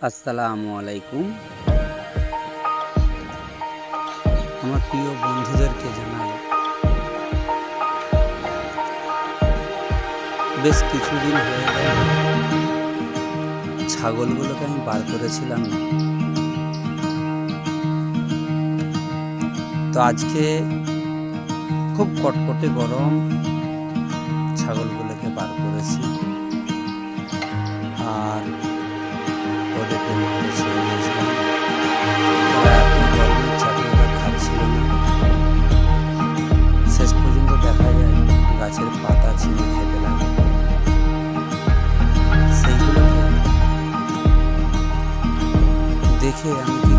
আসসালামু আলাইকুম। আমার প্রিয় বন্ধুদেরকে জানাই বেশ কিছুদিন হয়ে গেল ছাগলগুলোকে আমি বার করেছিলাম না। তো আজকে খুব কটকটে গরম, ছাগলগুলোকে বার করেছি আর ওদেরকে মাঠে ছেড়ে দিয়েছিলাম। ওরা এত গরমের চাপে ওরা খাচ্ছিল না। শেষ পর্যন্ত দেখা যায় গাছের পাতা ছিঁড়ে খেতে লাগে। সেইগুলোকে দেখে আমি কি